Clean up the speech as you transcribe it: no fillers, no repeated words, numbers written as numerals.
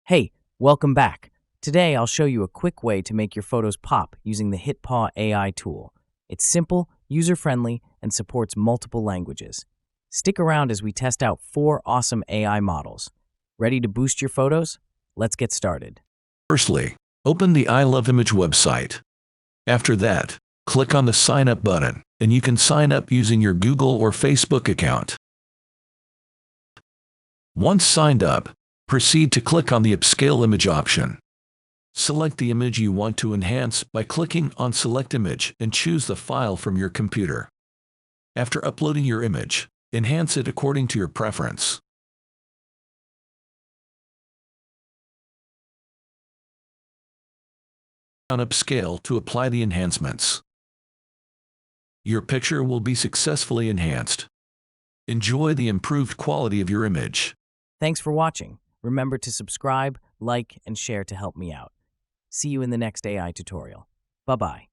Hey, welcome back. Today I'll show you a quick way to make your photos pop using the HitPaw AI tool. It's simple, user-friendly, and supports multiple languages. Stick around as we test out 4 awesome AI models. Ready to boost your photos? Let's get started. Firstly, open the I Love Image website. After that, click on the Sign Up button, and you can sign up using your Google or Facebook account. Once signed up, proceed to click on the Upscale Image option. Select the image you want to enhance by clicking on Select Image and choose the file from your computer. After uploading your image, enhance it according to your preference. On Upscale to apply the enhancements. Your picture will be successfully enhanced. Enjoy the improved quality of your image. Thanks for watching. Remember to subscribe, like, and share to help me out. See you in the next AI tutorial. Bye-bye.